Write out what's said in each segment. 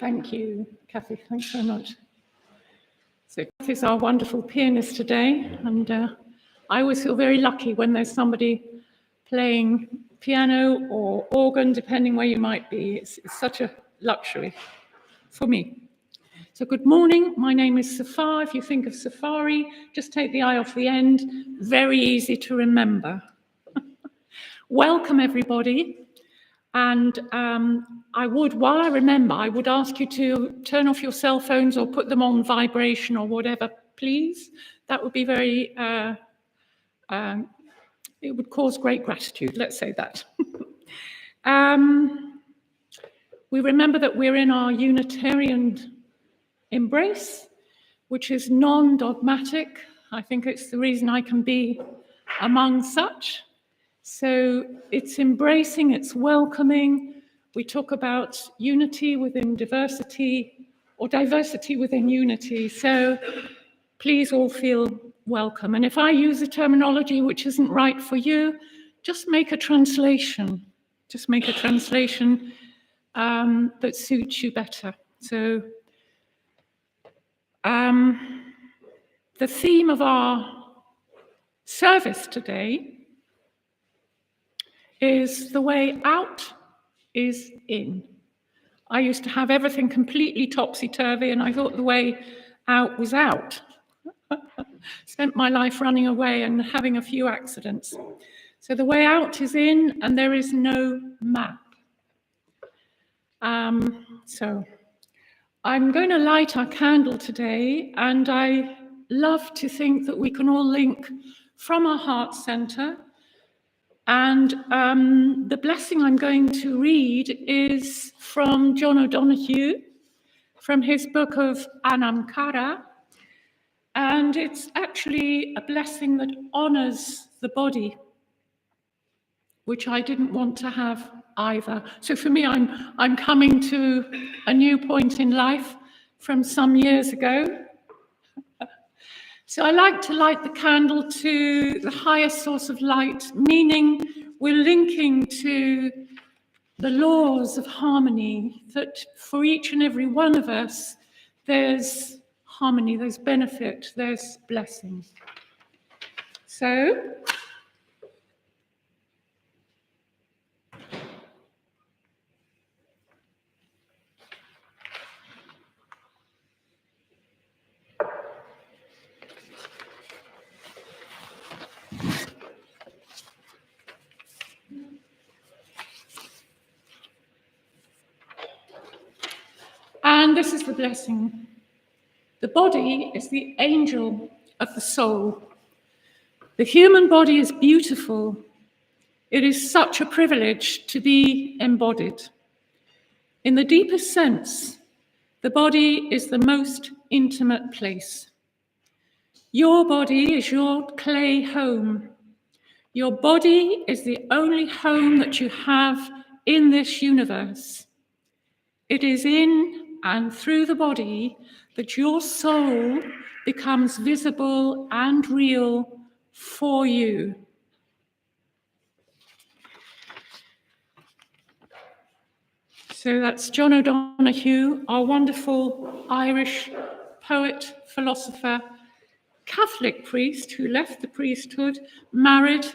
Thank you, Kathy. Thanks very much. So Kathy's our wonderful pianist today, and I always feel very lucky when there's somebody playing piano or organ, depending where you might be. It's such a luxury for me. So good morning, my name is Safar. If you think of safari, just take the I off the end. Very easy to remember. Welcome, everybody. And while I remember, I would ask you to turn off your cell phones or put them on vibration or whatever, please. That would be very, it would cause great gratitude, let's say that. We remember that we're in our Unitarian embrace, which is non-dogmatic. I think it's the reason I can be among such. So it's embracing, it's welcoming. We talk about unity within diversity, or diversity within unity. So please all feel welcome. And if I use a terminology which isn't right for you, just make a translation. Just make a translation that suits you better. So the theme of our service today is the way out is in. I used to have everything completely topsy-turvy, and I thought the way out was out. Spent my life running away and having a few accidents. So the way out is in, and there is no map. So I'm going to light our candle today, and I love to think that we can all link from our heart center. And the blessing I'm going to read is from John O'Donoghue, from his book of Anamkara. And it's actually a blessing that honors the body, which I didn't want to have either. So for me, I'm coming to a new point in life from some years ago. So I like to light the candle to the highest source of light, meaning we're linking to the laws of harmony, that for each and every one of us, there's harmony, there's benefit, there's blessing. So, and this is the blessing. The body is the angel of the soul. The human body is beautiful. It is such a privilege to be embodied. In the deepest sense, the body is the most intimate place. Your body is your clay home. Your body is the only home that you have in this universe. It is in and through the body that your soul becomes visible and real for you. So that's John O'Donoghue, our wonderful Irish poet, philosopher, Catholic priest who left the priesthood, married.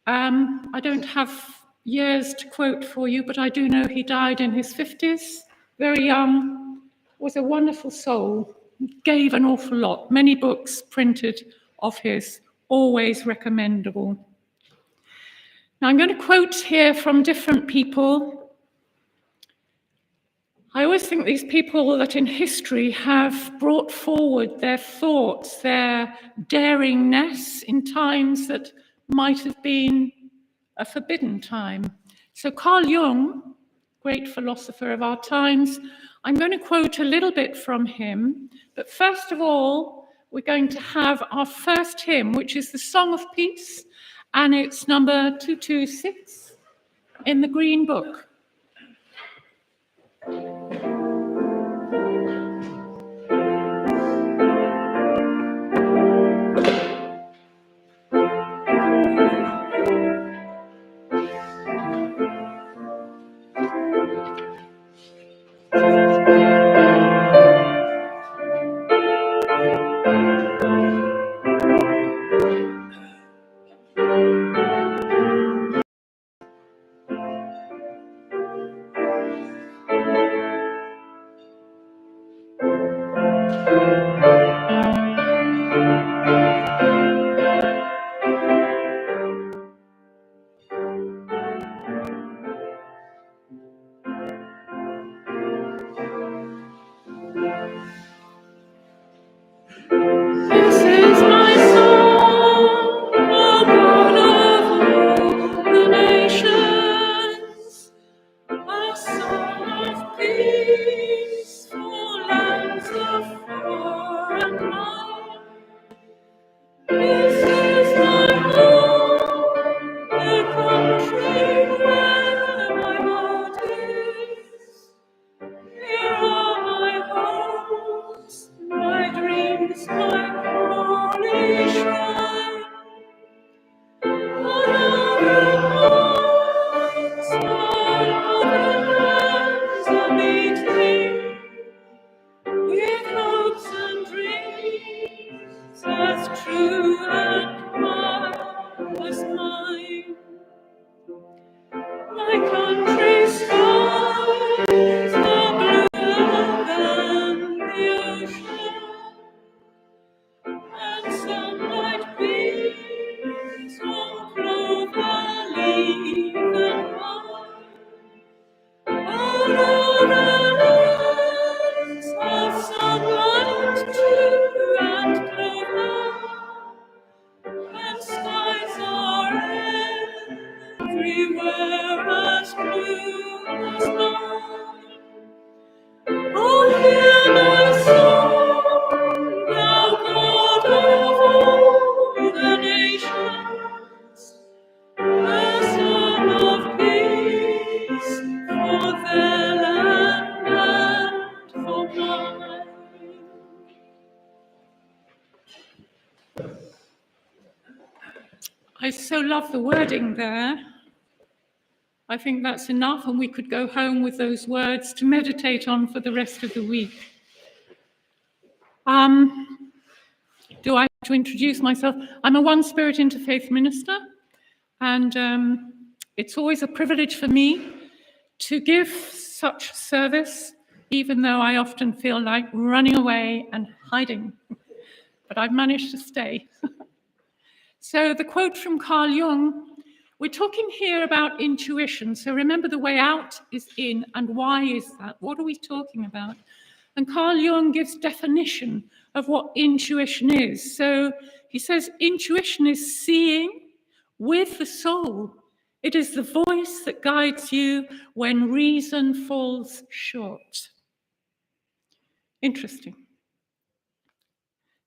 I don't have years to quote for you, but I do know he died in his 50s, very young, was a wonderful soul, gave an awful lot, many books printed of his, always recommendable. Now I'm going to quote here from different people. I always think these people that in history have brought forward their thoughts, their daringness in times that might have been a forbidden time. So Carl Jung, great philosopher of our times, I'm going to quote a little bit from him, but first of all, we're going to have our first hymn, which is the Song of Peace, and it's number 226 in the Green Book. I so love the wording there. I think that's enough, and we could go home with those words to meditate on for the rest of the week. Do I have to introduce myself? I'm a One Spirit Interfaith minister, and it's always a privilege for me to give such service, even though I often feel like running away and hiding. But I've managed to stay. So the quote from Carl Jung, we're talking here about intuition. So remember, the way out is in, and why is that? What are we talking about? And Carl Jung gives definition of what intuition is. So he says, intuition is seeing with the soul. It is the voice that guides you when reason falls short. Interesting.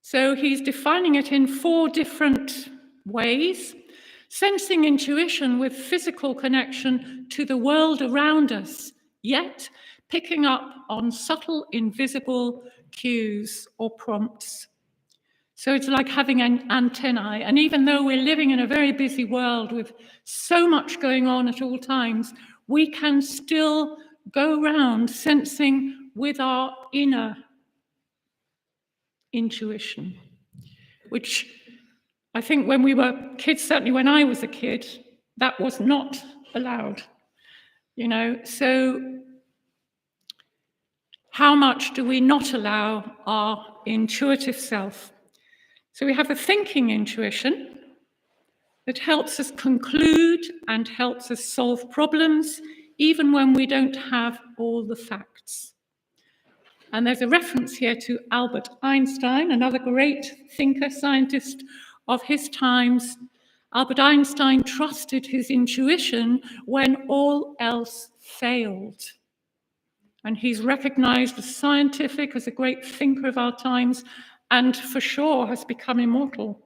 So he's defining it in 4 different ways. Sensing intuition with physical connection to the world around us, yet picking up on subtle, invisible cues or prompts. So it's like having an antennae. And even though we're living in a very busy world with so much going on at all times, we can still go around sensing with our inner intuition, which I think when we were kids, certainly when I was a kid, that was not allowed, So how much do we not allow our intuitive self? So we have a thinking intuition that helps us conclude and helps us solve problems, even when we don't have all the facts. And there's a reference here to Albert Einstein, another great thinker, scientist of his times. Albert Einstein trusted his intuition when all else failed. And he's recognized as scientific, as a great thinker of our times, and for sure has become immortal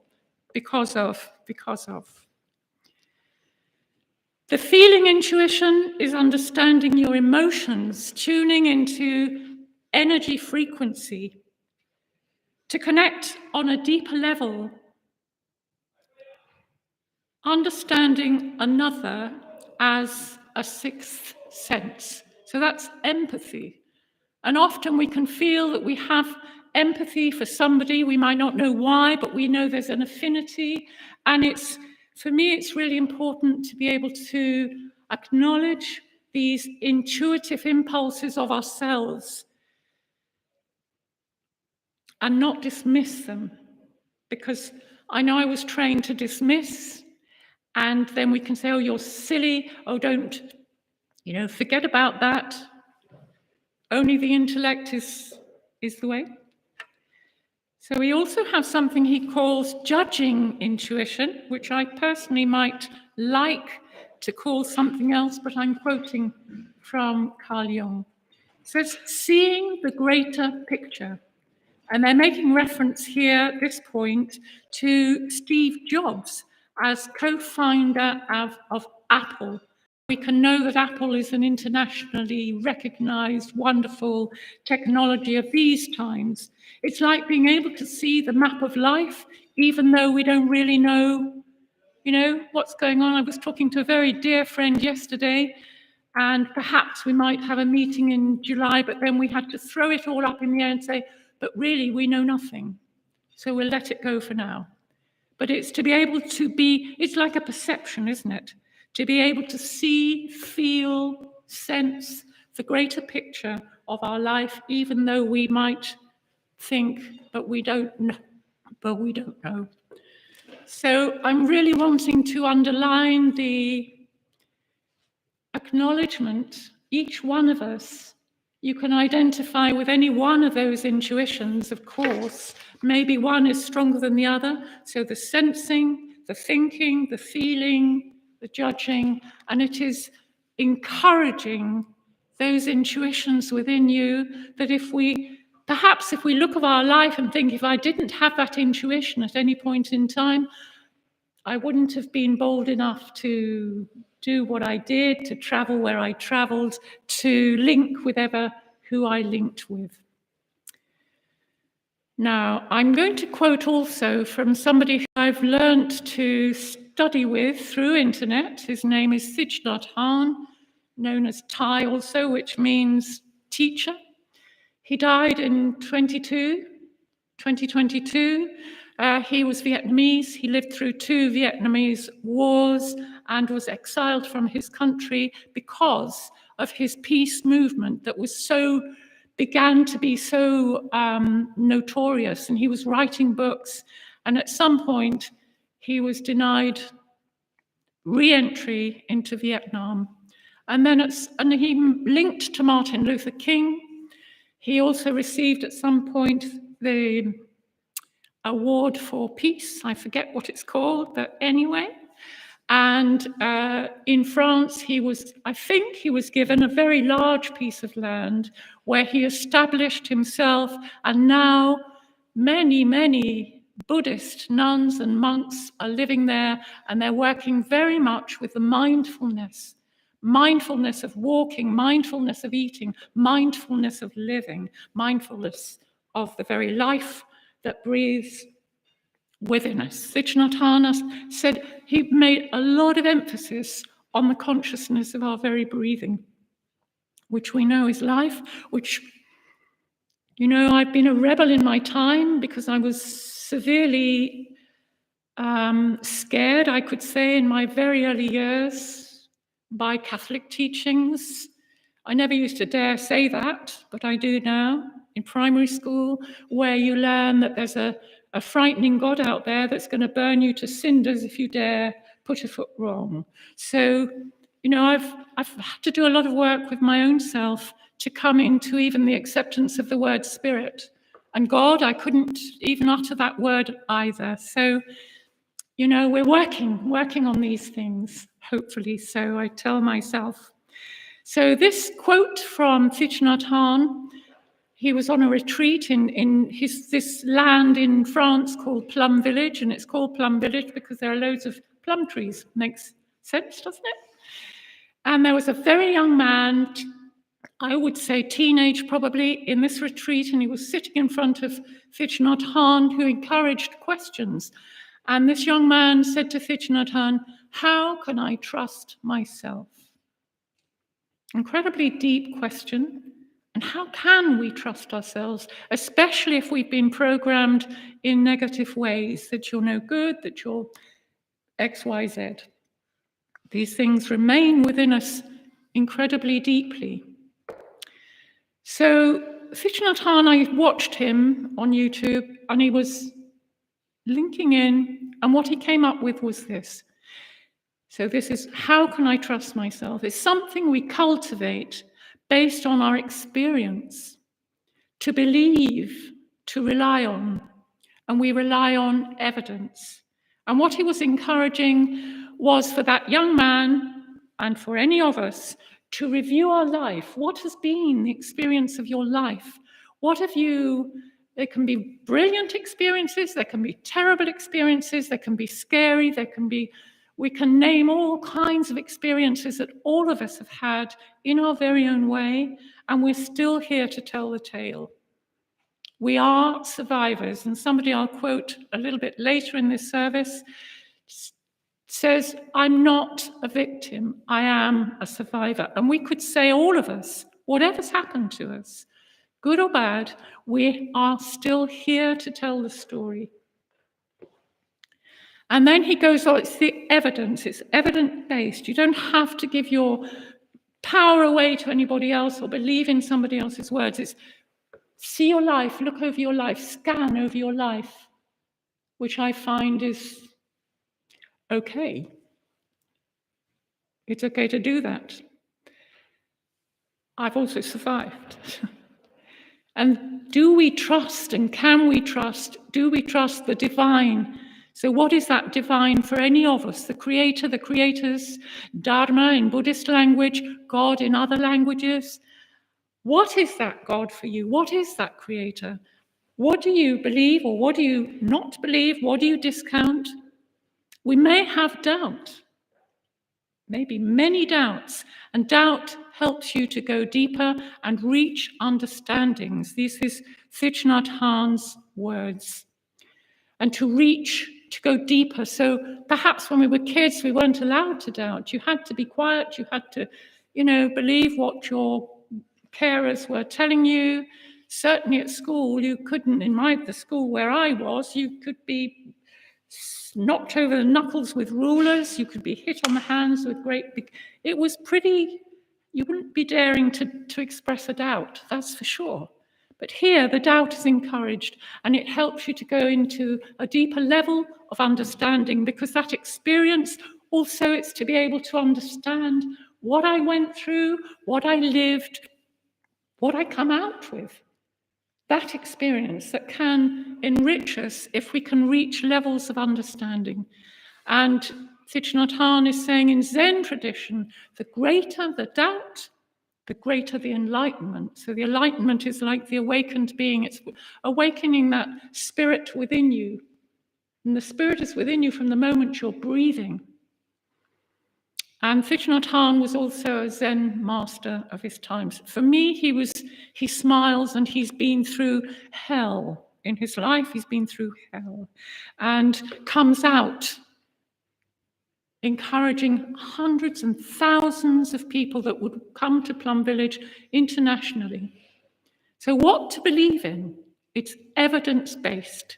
because of. The feeling intuition is understanding your emotions, tuning into energy frequency to connect on a deeper level, understanding another as a 6th sense. So that's empathy. And often we can feel that we have empathy for somebody. We might not know why, but we know there's an affinity. And for me, it's really important to be able to acknowledge these intuitive impulses of ourselves and not dismiss them. Because I know I was trained to dismiss, and then we can say, oh, you're silly. Oh, don't, forget about that. Only the intellect is the way. So we also have something he calls judging intuition, which I personally might like to call something else, but I'm quoting from Carl Jung. It says, seeing the greater picture. And they're making reference here at this point to Steve Jobs as co-founder of Apple. We can know that Apple is an internationally recognized, wonderful technology of these times. It's like being able to see the map of life, even though we don't really know, what's going on. I was talking to a very dear friend yesterday, and perhaps we might have a meeting in July, but then we had to throw it all up in the air and say, but really, we know nothing. So we'll let it go for now. But it's to be able to it's like a perception, isn't it? To be able to see, feel, sense the greater picture of our life, even though we might think, but we don't know. So I'm really wanting to underline the acknowledgement, each one of us, you can identify with any one of those intuitions, of course. Maybe one is stronger than the other. So the sensing, the thinking, the feeling, the judging, and it is encouraging those intuitions within you that if we look at our life and think, if I didn't have that intuition at any point in time, I wouldn't have been bold enough to do what I did, to travel where I traveled, to link with who I linked with. Now, I'm going to quote also from somebody who I've learnt to study with through internet. His name is Thich Nhat Hanh, known as Thai also, which means teacher. He died in 2022. He was Vietnamese. He lived through 2 Vietnamese wars and was exiled from his country because of his peace movement that began to be so notorious. And he was writing books. And at some point, he was denied re-entry into Vietnam. And then he linked to Martin Luther King. He also received at some point the award for peace. I forget what it's called, but anyway. And in France, I think he was given a very large piece of land where he established himself, and now many, many Buddhist nuns and monks are living there, and they're working very much with the mindfulness of walking, mindfulness of eating, mindfulness of living, mindfulness of the very life that breathes within us. Thich Nhat Hanh said he made a lot of emphasis on the consciousness of our very breathing, which we know is life, which, I've been a rebel in my time because I was severely scared, I could say, in my very early years by Catholic teachings. I never used to dare say that, but I do now. In primary school, where you learn that there's a frightening God out there that's going to burn you to cinders if you dare put a foot wrong. So, I've had to do a lot of work with my own self to come into even the acceptance of the word spirit. And God, I couldn't even utter that word either. So, we're working on these things, hopefully, so I tell myself. So this quote from Thich Nhat Hanh, he was on a retreat in this land in France called Plum Village, and it's called Plum Village because there are loads of plum trees. Makes sense, doesn't it? And there was a very young man, I would say teenage probably, in this retreat, and he was sitting in front of Thich Nhat Hanh, who encouraged questions. And this young man said to Thich Nhat Hanh, "How can I trust myself?" Incredibly deep question. And how can we trust ourselves, especially if we've been programmed in negative ways, that you're no good, that you're X, Y, Z? These things remain within us incredibly deeply. So Thich Nhat Hanh, I watched him on YouTube, and he was linking in, and what he came up with was this. So this is, how can I trust myself? It's something we cultivate based on our experience, to believe, to rely on, and we rely on evidence. And what he was encouraging was for that young man, and for any of us, to review our life. What has been the experience of your life? There can be brilliant experiences, there can be terrible experiences, there can be scary, we can name all kinds of experiences that all of us have had in our very own way, and we're still here to tell the tale. We are survivors, and somebody I'll quote a little bit later in this service says, "I'm not a victim, I am a survivor." And we could say, all of us, whatever's happened to us, good or bad, we are still here to tell the story. And then he goes on, it's the evidence, it's evidence-based. You don't have to give your power away to anybody else or believe in somebody else's words. It's see your life, look over your life, scan over your life, which I find is okay. It's okay to do that. I've also survived. And do we trust, and can we trust, do we trust the divine? So what is that divine for any of us? The creator, the creators, Dharma in Buddhist language, God in other languages. What is that God for you? What is that creator? What do you believe, or what do you not believe? What do you discount? We may have doubt, maybe many doubts, and doubt helps you to go deeper and reach understandings. This is Thich Nhat Hanh's words. And to reach to go deeper. So perhaps when we were kids, we weren't allowed to doubt. You had to be quiet. You had to, believe what your carers were telling you. Certainly at school, you couldn't, the school where I was, you could be knocked over the knuckles with rulers. You could be hit on the hands with it was pretty, you wouldn't be daring to express a doubt, that's for sure. But here, the doubt is encouraged, and it helps you to go into a deeper level of understanding, because that experience also, it's to be able to understand what I went through, what I lived, what I come out with. That experience that can enrich us if we can reach levels of understanding. And Thich Nhat Hanh is saying in Zen tradition, the greater the doubt, the greater the enlightenment. So the enlightenment is like the awakened being. It's awakening that spirit within you. And the spirit is within you from the moment you're breathing. And Thich Nhat Hanh was also a Zen master of his times. For me, he smiles, and he's been through hell in his life. He's been through hell and comes out encouraging hundreds and thousands of people that would come to Plum Village internationally. So what to believe in? It's evidence-based.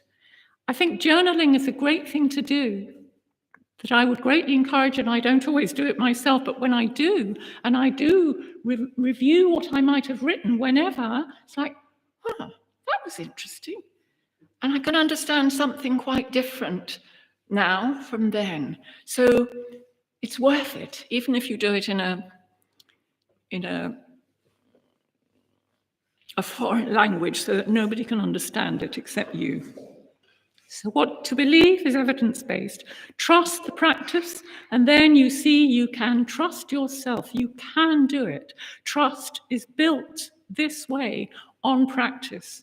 I think journaling is a great thing to do, that I would greatly encourage, and I don't always do it myself, but when I do, and I do review what I might have written whenever, it's like, that was interesting. And I can understand something quite different now from then. So it's worth it, even if you do it in a foreign language so that nobody can understand it except you. So what to believe is evidence-based. Trust the practice, and then you see you can trust yourself. You can do it. Trust is built this way on practice.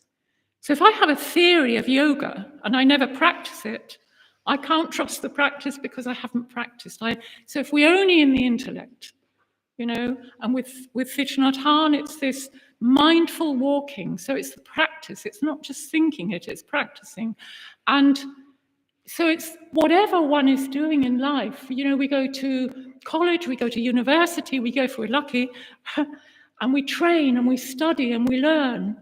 So if I have a theory of yoga and I never practice it, I can't trust the practice because I haven't practiced. So if we're only in the intellect, and with Thich Nhat Hanh, it's this mindful walking. So it's the practice. It's not just thinking it, it's practicing. And so it's whatever one is doing in life. We go to college, we go to university, we go if we're lucky, and we train and we study and we learn,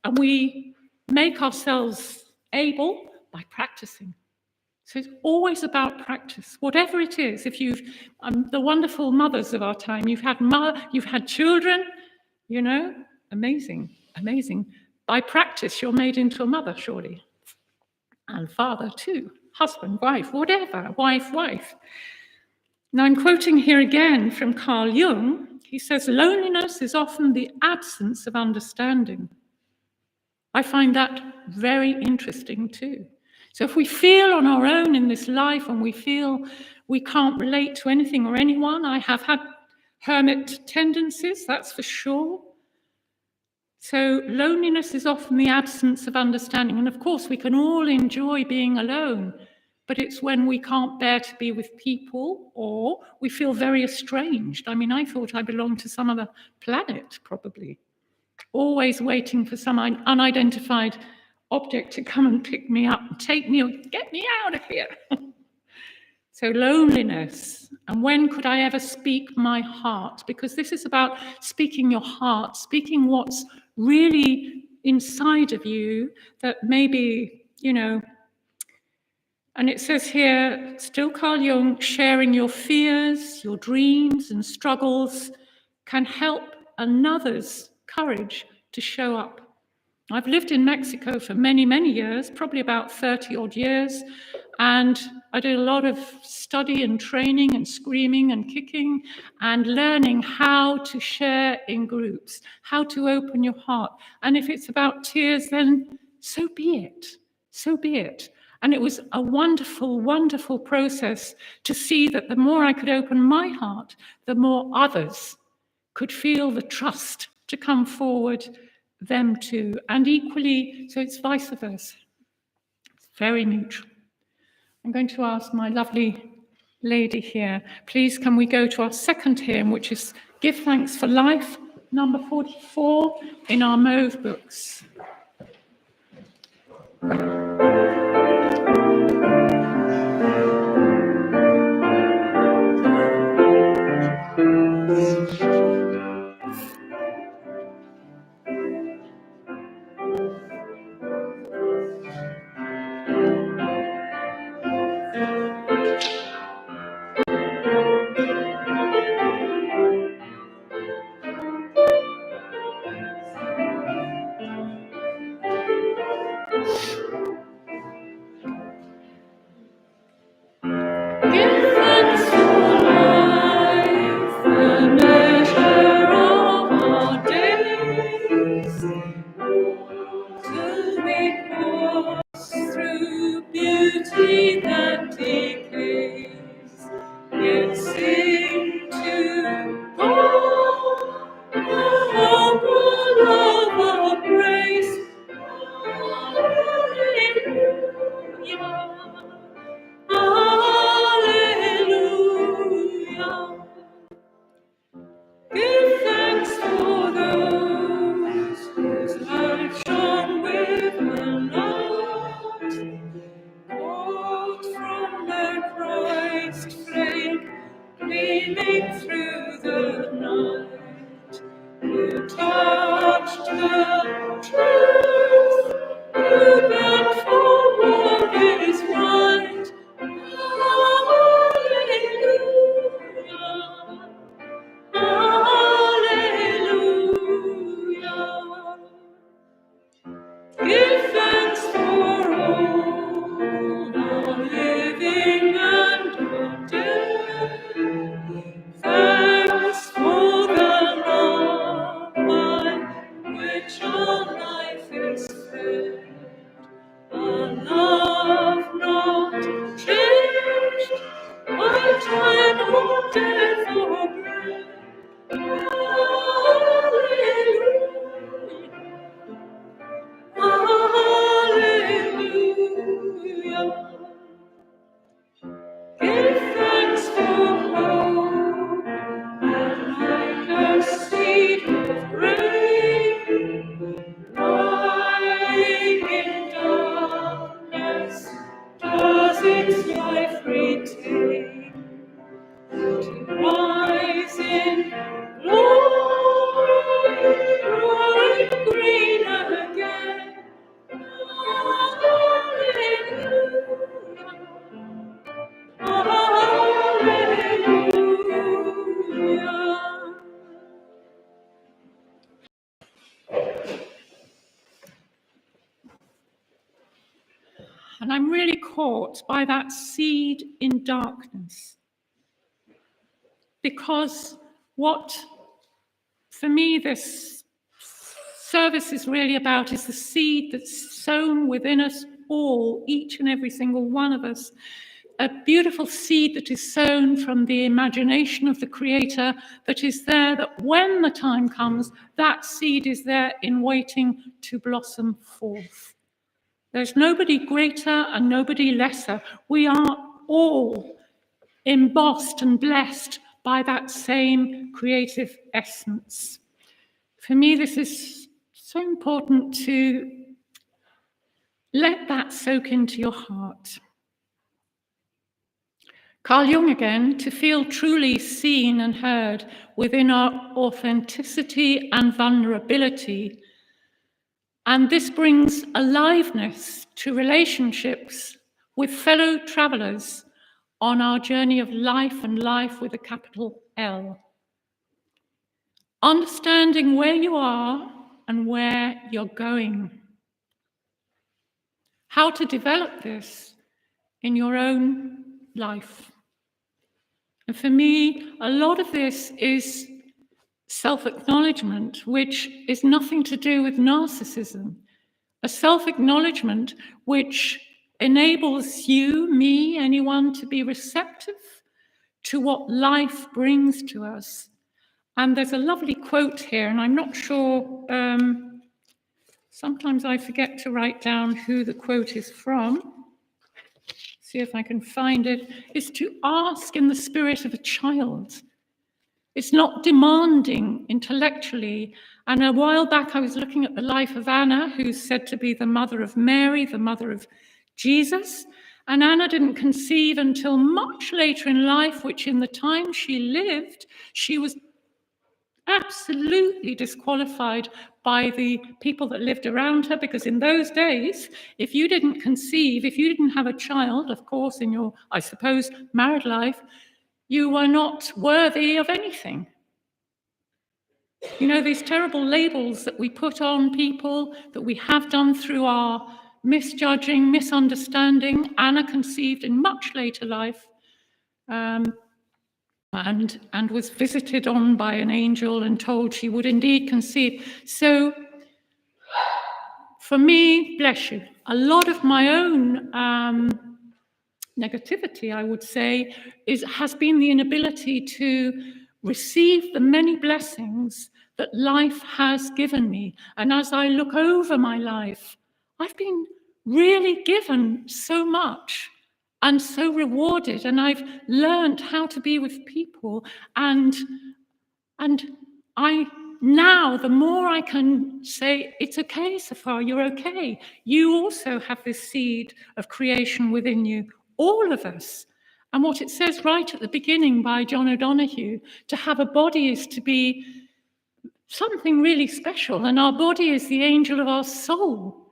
and we make ourselves able by practicing. So it's always about practice, whatever it is. If you've, the wonderful mothers of our time, you've had children, amazing, amazing. By practice, you're made into a mother, surely. And father too, husband, wife, whatever, wife. Now I'm quoting here again from Carl Jung. He says, loneliness is often the absence of understanding. I find that very interesting too. So if we feel on our own in this life and we feel we can't relate to anything or anyone, I have had hermit tendencies, that's for sure. So loneliness is often the absence of understanding. And of course, we can all enjoy being alone, but it's when we can't bear to be with people or we feel very estranged. I thought I belonged to some other planet, probably. Always waiting for some unidentified object to come and pick me up and take me or get me out of here. So loneliness. And when could I ever speak my heart? Because this is about speaking your heart, speaking what's really inside of you that maybe, and it says here, still Carl Jung, sharing your fears, your dreams and struggles can help another's courage to show up. I've lived in Mexico for many, many years, probably about 30 odd years, and I did a lot of study and training and screaming and kicking and learning how to share in groups, how to open your heart. And if it's about tears, then so be it, so be it. And it was a wonderful, wonderful process to see that the more I could open my heart, the more others could feel the trust to come forward, them too. And equally, so it's vice versa. It's very mutual. I'm going to ask my lovely lady here, please can we go to our second hymn, which is Give Thanks for Life, number 44 in our mauve books. And I'm really caught by that seed in darkness. Because what, for me, this service is really about is the seed that's sown within us all, each and every single one of us. A beautiful seed that is sown from the imagination of the Creator, that is there, that when the time comes, that seed is there in waiting to blossom forth. There's nobody greater and nobody lesser. We are all embossed and blessed by that same creative essence. For me, this is so important to let that soak into your heart. Carl Jung again, to feel truly seen and heard within our authenticity and vulnerability. And this brings aliveness to relationships with fellow travelers on our journey of life, and life with a capital L. Understanding where you are and where you're going. How to develop this in your own life. And for me, a lot of this is self-acknowledgement, which is nothing to do with narcissism. A self-acknowledgement which enables you, me, anyone to be receptive to what life brings to us. And there's a lovely quote here, and I'm not sure, sometimes I forget to write down who the quote is from. See if I can find it. Is to ask in the spirit of a child. It's not demanding intellectually. And a while back, I was looking at the life of Anna, who's said to be the mother of Mary, the mother of Jesus. And Anna didn't conceive until much later in life, which in the time she lived, she was absolutely disqualified by the people that lived around her, because in those days, if you didn't conceive, if you didn't have a child, of course, in your, I suppose, married life, you were not worthy of anything. You know, these terrible labels that we put on people, that we have done through our misjudging, misunderstanding. Anna conceived in much later life, and was visited on by an angel and told she would indeed conceive. So for me, bless you, a lot of my own negativity, I would say, has been the inability to receive the many blessings that life has given me. And as I look over my life, I've been really given so much and so rewarded, and I've learned how to be with people, and I now, the more I can say, it's okay, Safar, you're okay. You also have this seed of creation within you, all of us. And what it says right at the beginning by John O'Donoghue, to have a body is to be something really special, and our body is the angel of our soul,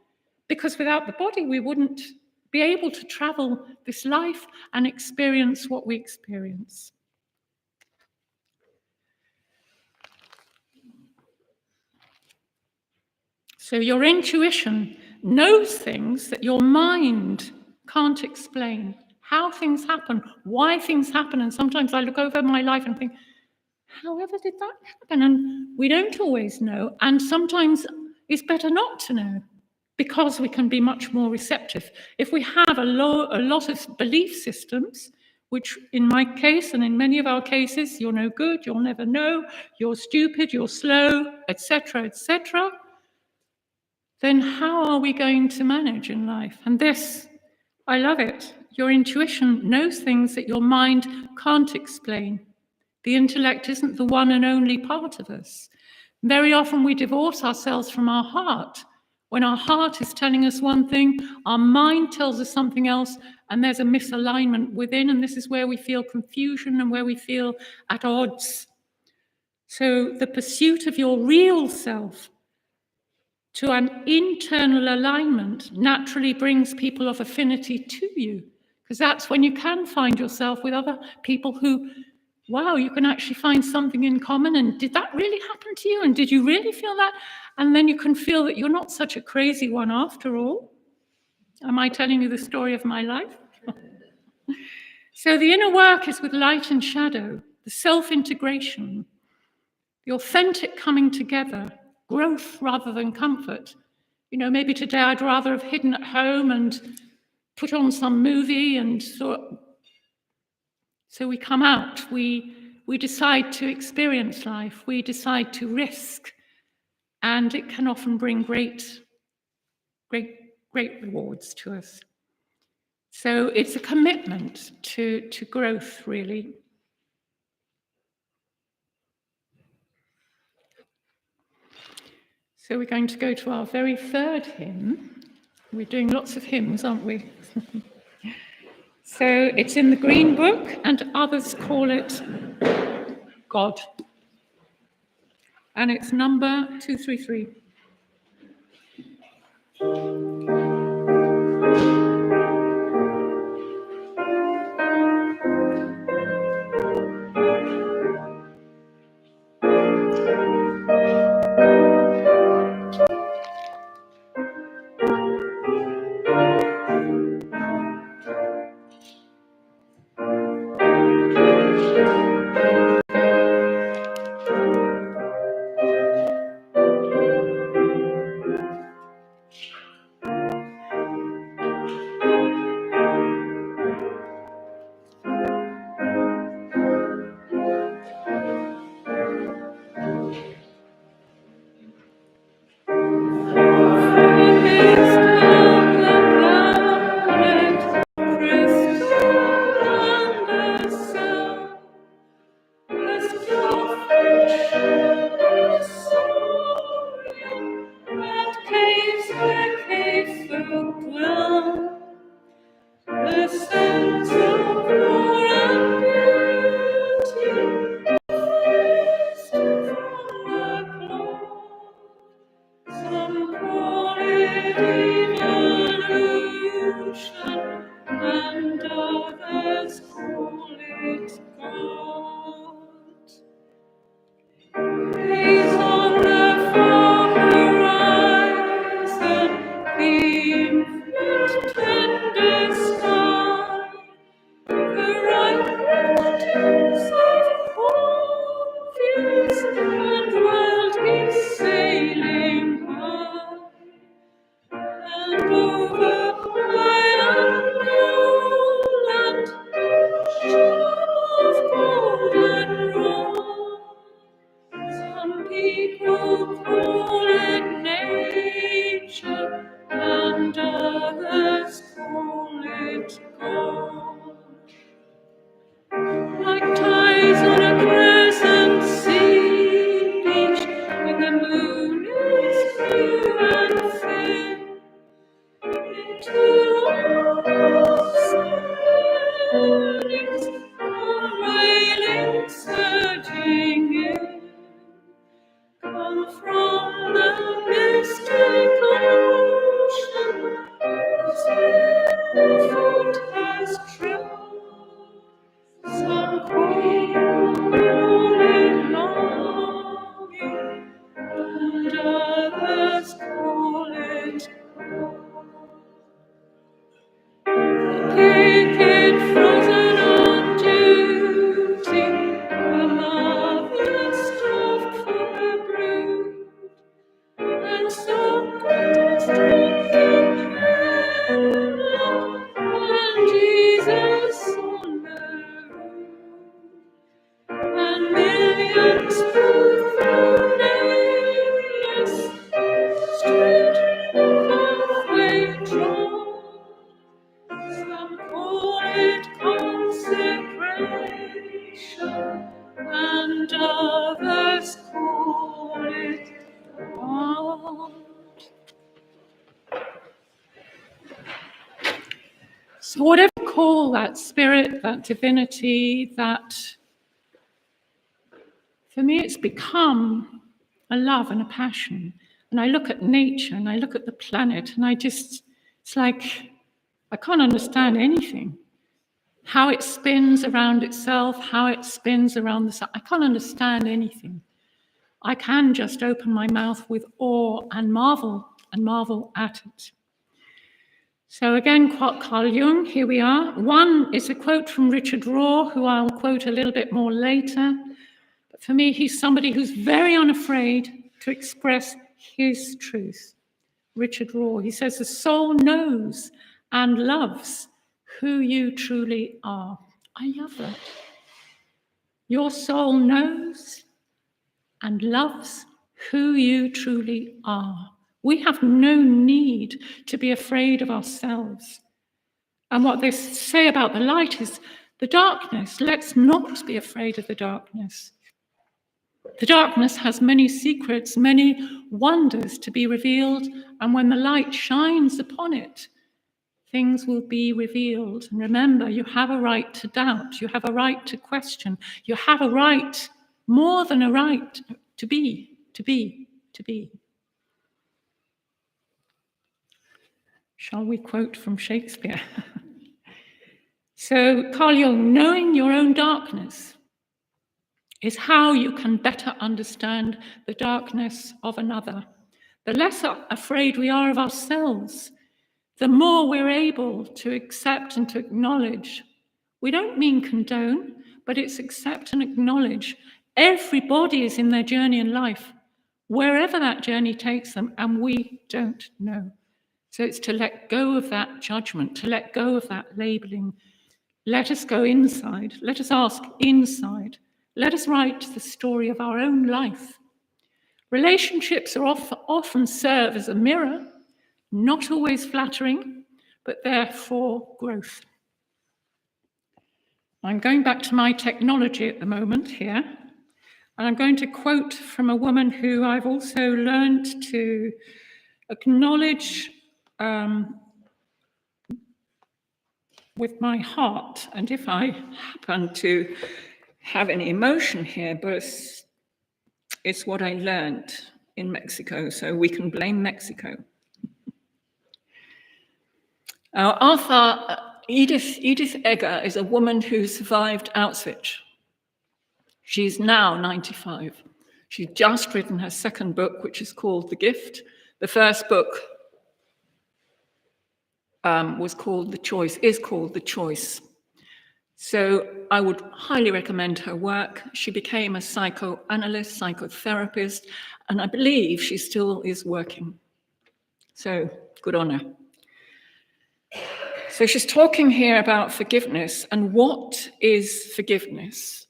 because without the body we wouldn't be able to travel this life and experience what we experience. So your intuition knows things that your mind can't explain. How things happen, why things happen. And sometimes I look over my life and think, however did that happen? And we don't always know. And sometimes it's better not to know, because we can be much more receptive. If we have a lot of belief systems, which in my case and in many of our cases, you're no good, you'll never know, you're stupid, you're slow, etc., then how are we going to manage in life? And this, I love it. Your intuition knows things that your mind can't explain. The intellect isn't the one and only part of us. Very often we divorce ourselves from our heart. When our heart is telling us one thing, our mind tells us something else, and there's a misalignment within, and this is where we feel confusion and where we feel at odds. So the pursuit of your real self to an internal alignment naturally brings people of affinity to you, because that's when you can find yourself with other people who, wow, you can actually find something in common. And did that really happen to you? And did you really feel that? And then you can feel that you're not such a crazy one after all. Am I telling you the story of my life? So the inner work is with light and shadow, the self-integration, the authentic coming together, growth rather than comfort. You know, maybe today I'd rather have hidden at home and put on some movie, and so we come out, we decide to experience life, we decide to risk, and it can often bring great rewards to us. So it's a commitment to growth, really. So we're going to go to our very third hymn. We're doing lots of hymns, aren't we? So it's in the Green Book, and others call it God. And it's number 233. So whatever you call that spirit, that divinity, that, for me, it's become a love and a passion. And I look at nature and I look at the planet and it's like, I can't understand anything. How it spins around itself, how it spins around the sun. I can't understand anything. I can just open my mouth with awe and marvel at it. So again, Carl Jung, here we are. One is a quote from Richard Rohr, who I'll quote a little bit more later. But for me, he's somebody who's very unafraid to express his truth. Richard Rohr, he says, the soul knows and loves who you truly are. I love that. Your soul knows and loves who you truly are. We have no need to be afraid of ourselves. And what they say about the light is the darkness. Let's not be afraid of the darkness. The darkness has many secrets, many wonders to be revealed, and when the light shines upon it, things will be revealed. And remember, you have a right to doubt, you have a right to question, you have a right, more than a right, to be. Shall we quote from Shakespeare? So, Carl Jung, knowing your own darkness is how you can better understand the darkness of another. The less afraid we are of ourselves, the more we're able to accept and to acknowledge. We don't mean condone, but it's accept and acknowledge. Everybody is in their journey in life, wherever that journey takes them, and we don't know. So it's to let go of that judgment, to let go of that labeling. Let us go inside. Let us ask inside. Let us write the story of our own life. Relationships are often serve as a mirror, not always flattering, but therefore growth. I'm going back to my technology at the moment here, and I'm going to quote from a woman who I've also learned to acknowledge with my heart. And if I happen to have any emotion here, but it's what I learned in Mexico, so we can blame Mexico. Edith Egger is a woman who survived Auschwitz. She's now 95. She's just written her second book, which is called The Gift. The first book is called The Choice. So I would highly recommend her work. She became a psychoanalyst, psychotherapist, and I believe she still is working. So good on her. So she's talking here about forgiveness, and what is forgiveness?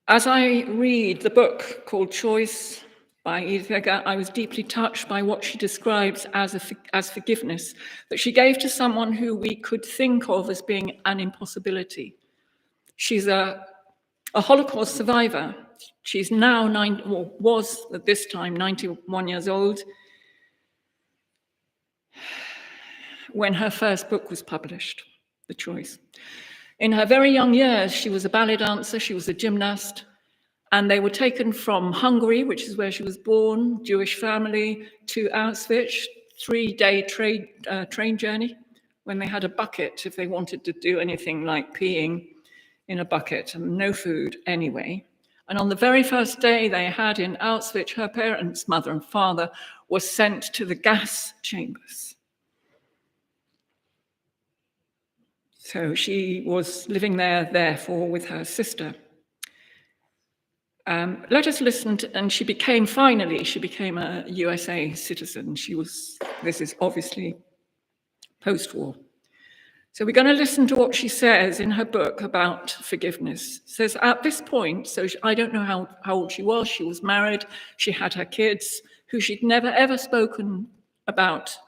As I read the book called Choice by Edith Egger, I was deeply touched by what she describes as forgiveness, that she gave to someone who we could think of as being an impossibility. She's a Holocaust survivor. She's now was at this time 91 years old when her first book was published, The Choice. In her very young years, she was a ballet dancer, she was a gymnast, and they were taken from Hungary, which is where she was born, Jewish family, to Auschwitz, 3-day train journey, when they had a bucket if they wanted to do anything like peeing in a bucket, and no food anyway. And on the very first day they had in Auschwitz, her parents, mother and father, were sent to the gas chambers. So she was living there, therefore, with her sister. Let us listen to, and she became a USA citizen. This is obviously post-war. So we're going to listen to what she says in her book about forgiveness. It says, at this point, so I don't know how old she was married, she had her kids, who she'd never ever spoken about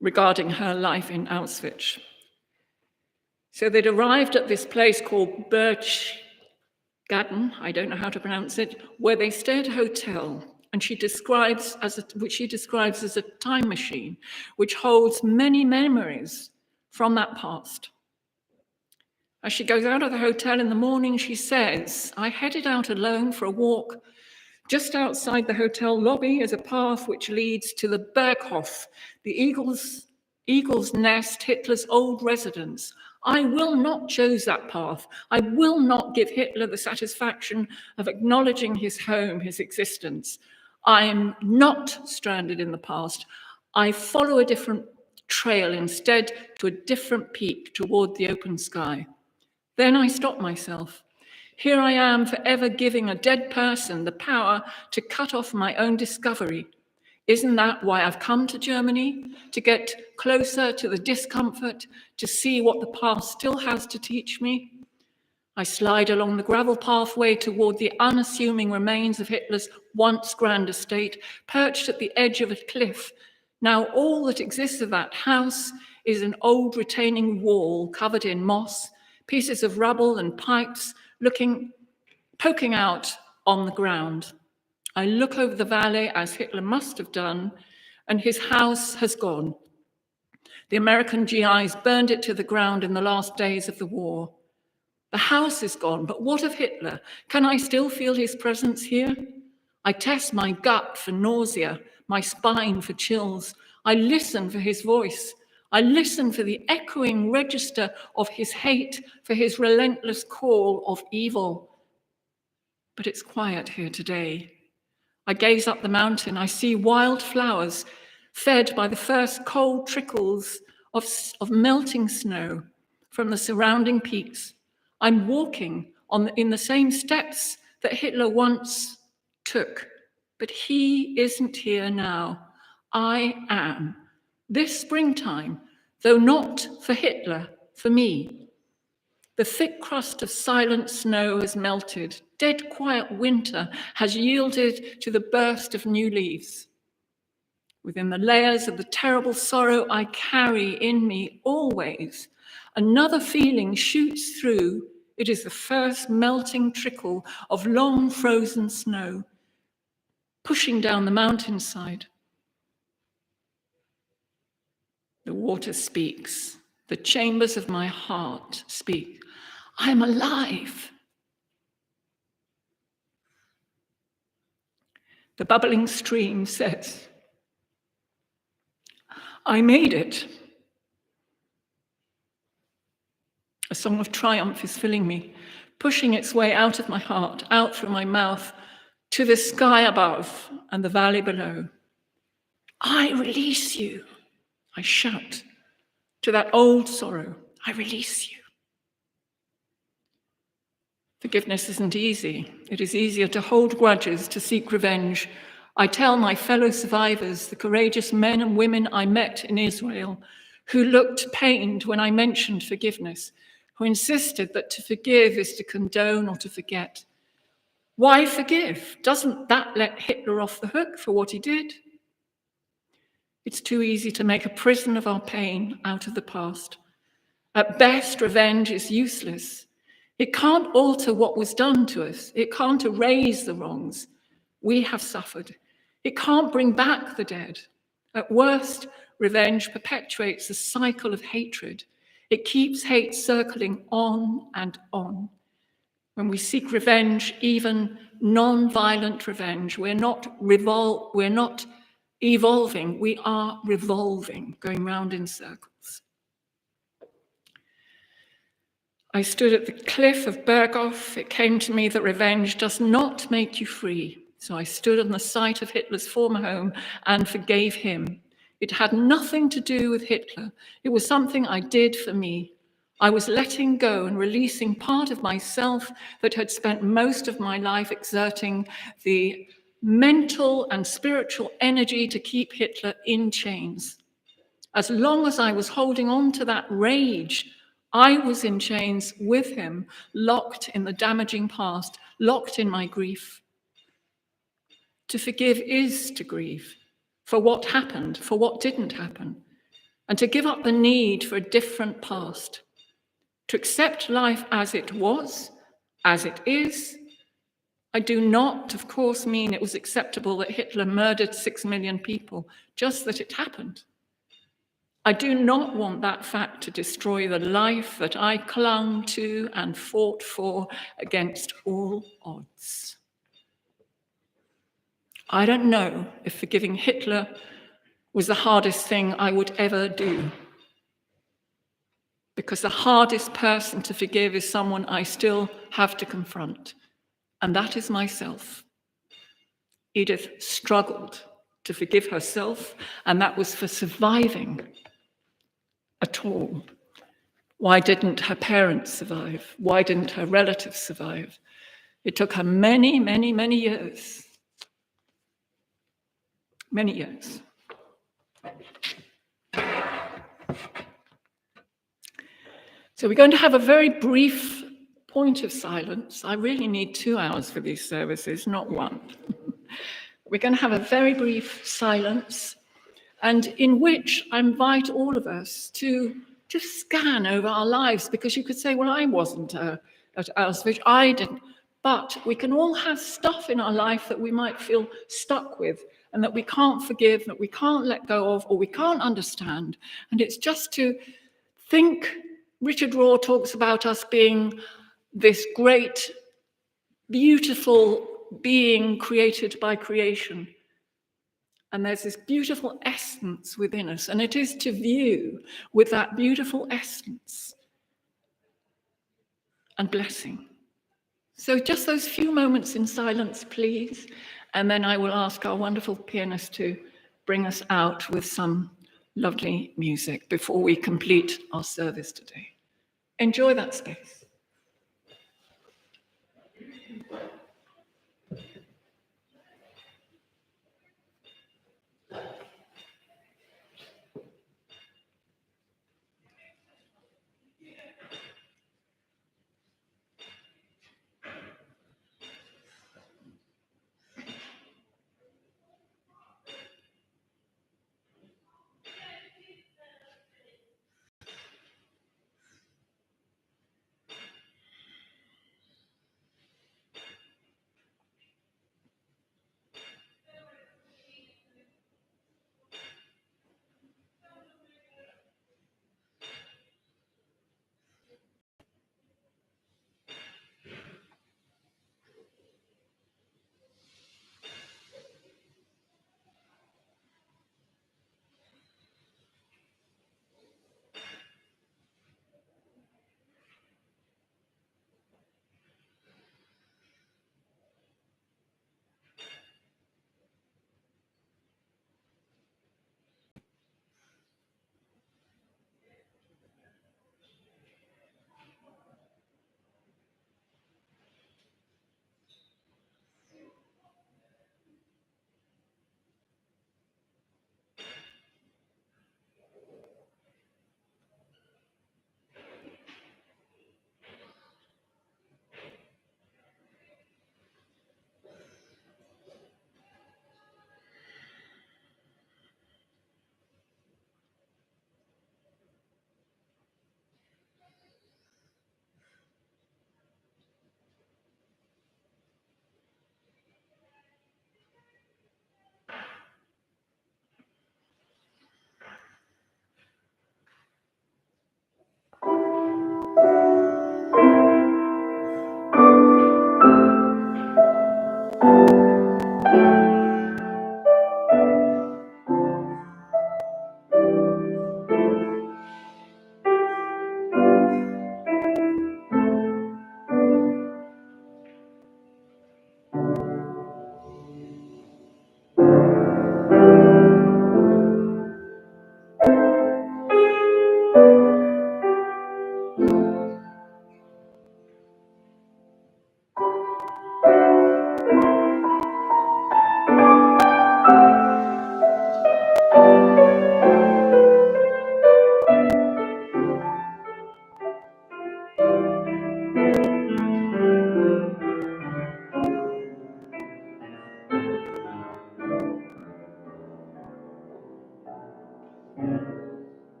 regarding her life in Auschwitz. So they'd arrived at this place called Berchtesgaden, I don't know how to pronounce it, where they stayed at a hotel, and which she describes as a time machine, which holds many memories from that past. As she goes out of the hotel in the morning, she says, I headed out alone for a walk. Just outside the hotel lobby is a path which leads to the Berghof, the Eagle's Nest, Hitler's old residence. I will not choose that path. I will not give Hitler the satisfaction of acknowledging his home, his existence. I'm not stranded in the past. I follow a different trail instead, to a different peak toward the open sky. Then I stop myself. Here I am, forever giving a dead person the power to cut off my own discovery. Isn't that why I've come to Germany? To get closer to the discomfort, to see what the past still has to teach me? I slide along the gravel pathway toward the unassuming remains of Hitler's once grand estate, perched at the edge of a cliff. Now all that exists of that house is an old retaining wall covered in moss, pieces of rubble and pipes poking out on the ground. I look over the valley, as Hitler must have done, and his house has gone. The American GIs burned it to the ground in the last days of the war. The house is gone, but what of Hitler? Can I still feel his presence here? I test my gut for nausea, my spine for chills. I listen for his voice. I listen for the echoing register of his hate, for his relentless call of evil. But it's quiet here today. I gaze up the mountain. I see wild flowers fed by the first cold trickles of melting snow from the surrounding peaks. I'm walking in the same steps that Hitler once took, but he isn't here now. I am. This springtime, though not for Hitler, for me. The thick crust of silent snow has melted. Dead quiet winter has yielded to the burst of new leaves. Within the layers of the terrible sorrow I carry in me always, another feeling shoots through. It is the first melting trickle of long frozen snow, pushing down the mountainside. The water speaks. The chambers of my heart speak. I'm alive. The bubbling stream says, I made it. A song of triumph is filling me, pushing its way out of my heart, out through my mouth, to the sky above and the valley below. I release you, I shout, to that old sorrow. I release you. Forgiveness isn't easy. It is easier to hold grudges, to seek revenge. I tell my fellow survivors, the courageous men and women I met in Israel, who looked pained when I mentioned forgiveness, who insisted that to forgive is to condone or to forget. Why forgive? Doesn't that let Hitler off the hook for what he did? It's too easy to make a prison of our pain out of the past. At best, revenge is useless. It can't alter what was done to us. It can't erase the wrongs we have suffered. It can't bring back the dead. At worst, revenge perpetuates a cycle of hatred. It keeps hate circling on and on. When we seek revenge, even non-violent revenge, we're not evolving, we are revolving, going round in circles. I stood at the cliff of Berghof. It came to me that revenge does not make you free. So I stood on the site of Hitler's former home and forgave him. It had nothing to do with Hitler. It was something I did for me. I was letting go and releasing part of myself that had spent most of my life exerting the mental and spiritual energy to keep Hitler in chains. As long as I was holding on to that rage, I was in chains with him, locked in the damaging past, locked in my grief. To forgive is to grieve for what happened, for what didn't happen, and to give up the need for a different past, to accept life as it was, as it is. I do not, of course, mean it was acceptable that Hitler murdered 6 million people, just that it happened. I do not want that fact to destroy the life that I clung to and fought for against all odds. I don't know if forgiving Hitler was the hardest thing I would ever do, because the hardest person to forgive is someone I still have to confront, and that is myself. Edith struggled to forgive herself, and that was for surviving at all. Why didn't her parents survive? Why didn't her relatives survive? It took her many, many, many years. Many years. So we're going to have a very brief point of silence. I really need 2 hours for these services, not 1. We're going to have a very brief silence, and in which I invite all of us to just scan over our lives, because you could say, well, I wasn't at Auschwitz, I didn't. But we can all have stuff in our life that we might feel stuck with and that we can't forgive, that we can't let go of, or we can't understand. And it's just to think. Richard Rohr talks about us being this great, beautiful being created by creation. And there's this beautiful essence within us, and it is to view with that beautiful essence and blessing. So just those few moments in silence, please, and then I will ask our wonderful pianist to bring us out with some lovely music before we complete our service today. Enjoy that space.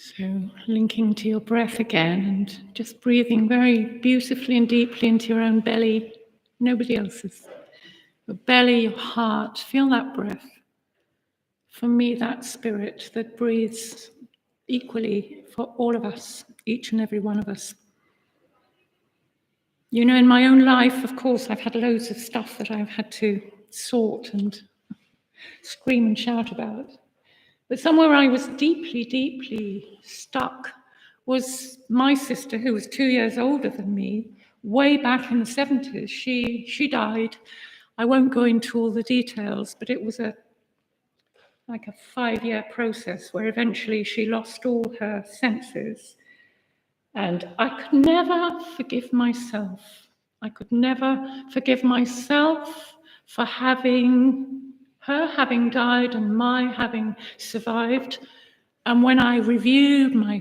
So linking to your breath again and just breathing very beautifully and deeply into your own belly, nobody else's. Your belly, your heart, feel that breath. For me, that spirit that breathes equally for all of us, each and every one of us. You know, in my own life, of course, I've had loads of stuff that I've had to sort and scream and shout about. But somewhere I was deeply, deeply stuck was my sister, who was 2 years older than me, way back in the 70s. She died. I won't go into all the details, but it was like a 5-year process where eventually she lost all her senses. And I could never forgive myself. I could never forgive myself for her having died and my having survived. And when I reviewed my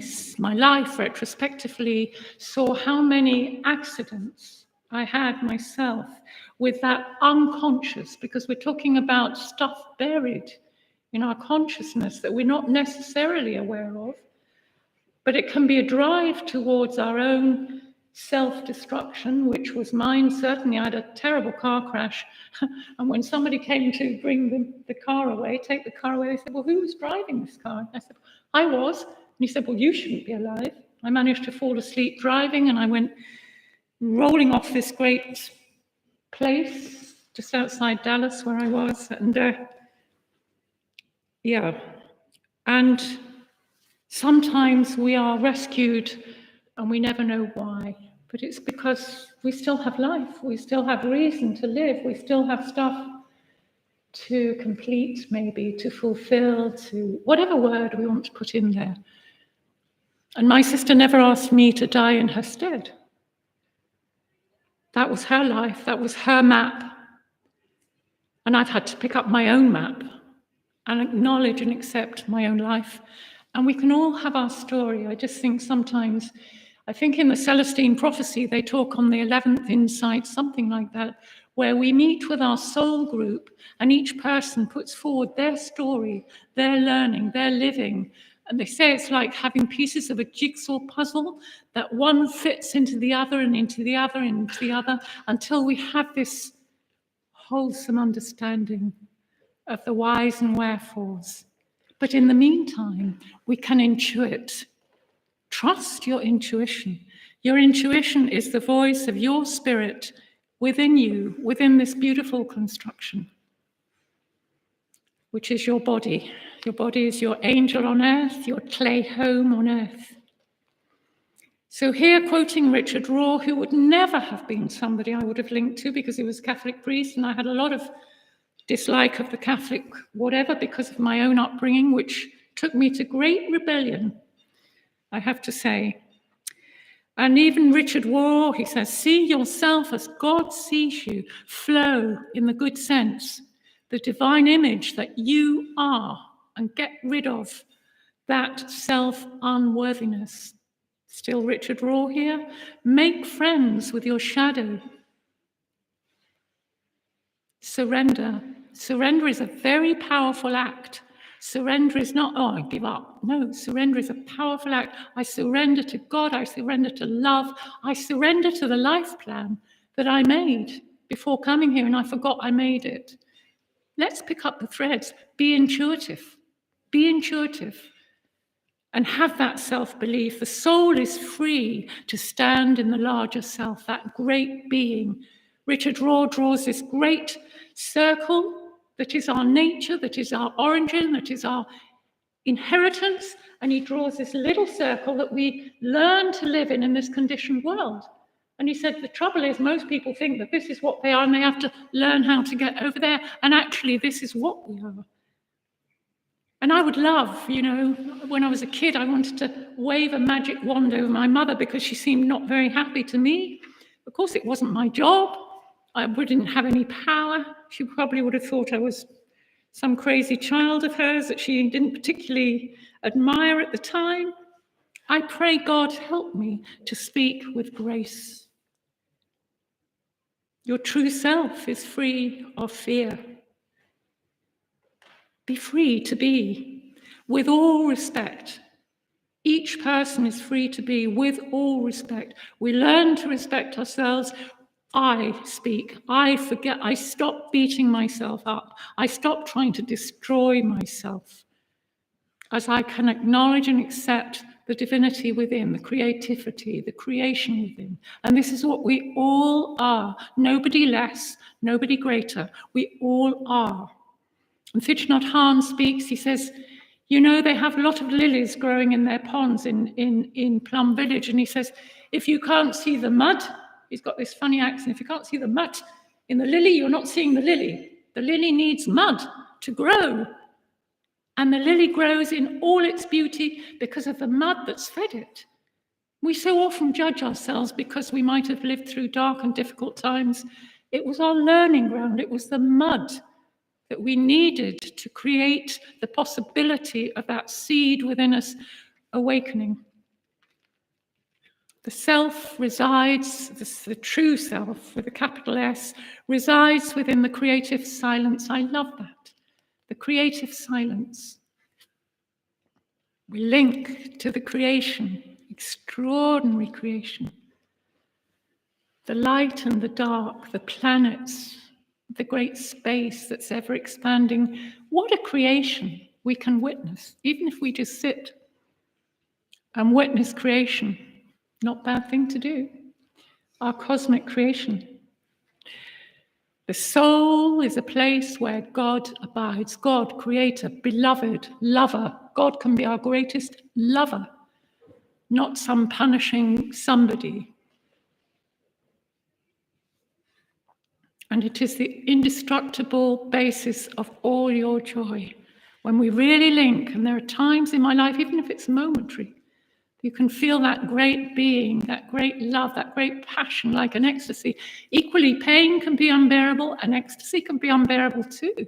life retrospectively, saw how many accidents I had myself with that unconscious, because we're talking about stuff buried in our consciousness that we're not necessarily aware of, but it can be a drive towards our own self-destruction, which was mine. Certainly, I had a terrible car crash. And when somebody came to bring the car away, take the car away, they said, well, who was driving this car? I said, I was. And he said, well, you shouldn't be alive. I managed to fall asleep driving, and I went rolling off this great place just outside Dallas where I was. And and sometimes we are rescued and we never know why, but it's because we still have life, we still have reason to live, we still have stuff to complete, maybe to fulfill, to whatever word we want to put in there. And my sister never asked me to die in her stead. That was her life, that was her map. And I've had to pick up my own map and acknowledge and accept my own life. And we can all have our story. I just think sometimes, I think in the Celestine prophecy, they talk on the 11th insight, something like that, where we meet with our soul group and each person puts forward their story, their learning, their living. And they say it's like having pieces of a jigsaw puzzle that one fits into the other and into the other and into the other until we have this wholesome understanding of the whys and wherefores. But in the meantime, we can intuit. Trust your intuition. Your intuition is the voice of your spirit within you, within this beautiful construction, which is your body. Your body is your angel on earth, your clay home on earth. So here, quoting Richard Rohr, who would never have been somebody I would have linked to because he was a Catholic priest, and I had a lot of dislike of the Catholic whatever because of my own upbringing, which took me to great rebellion, I have to say. And even Richard Rohr, he says, see yourself as God sees you, flow in the good sense, the divine image that you are, and get rid of that self-unworthiness. Still Richard Rohr here. Make friends with your shadow. Surrender. Surrender is a very powerful act. Surrender is not, oh, I give up. No, surrender is a powerful act. I surrender to God. I surrender to love. I surrender to the life plan that I made before coming here, and I forgot I made it. Let's pick up the threads. Be intuitive. Be intuitive. And have that self-belief. The soul is free to stand in the larger self, that great being. Richard Rohr draws this great circle that is our nature, that is our origin, that is our inheritance, and he draws this little circle that we learn to live in this conditioned world. And he said the trouble is most people think that this is what they are and they have to learn how to get over there, and actually this is what we are. And I would love, when I was a kid, I wanted to wave a magic wand over my mother because she seemed not very happy to me. Of course, it wasn't my job. I didn't have any power. She probably would have thought I was some crazy child of hers that she didn't particularly admire at the time. I pray God help me to speak with grace. Your true self is free of fear. Be free to be, with all respect, Each person is free to be with all respect. We learn to respect ourselves. I speak, I forget, I stop beating myself up. I stop trying to destroy myself as I can acknowledge and accept the divinity within, the creativity, the creation within. And this is what we all are. Nobody less, nobody greater. We all are. And Thich Nhat Hanh speaks, he says, you know, they have a lot of lilies growing in their ponds in Plum Village. And he says, if you can't see the mud, he's got this funny accent, if you can't see the mud in the lily, you're not seeing the lily. The lily needs mud to grow. And the lily grows in all its beauty because of the mud that's fed it. We so often judge ourselves because we might have lived through dark and difficult times. It was our learning ground. It was the mud that we needed to create the possibility of that seed within us awakening. The self resides, the true self with a capital S, resides within the creative silence. I love that. The creative silence. We link to the creation, extraordinary creation. The light and the dark, the planets, the great space that's ever expanding. What a creation we can witness, even if we just sit and witness creation. Not a bad thing to do. Our cosmic creation. The soul is a place where God abides. God, creator, beloved, lover. God can be our greatest lover, not some punishing somebody. And it is the indestructible basis of all your joy. When we really link, and there are times in my life, even if it's momentary, you can feel that great being, that great love, that great passion, like an ecstasy. Equally, pain can be unbearable, and ecstasy can be unbearable too.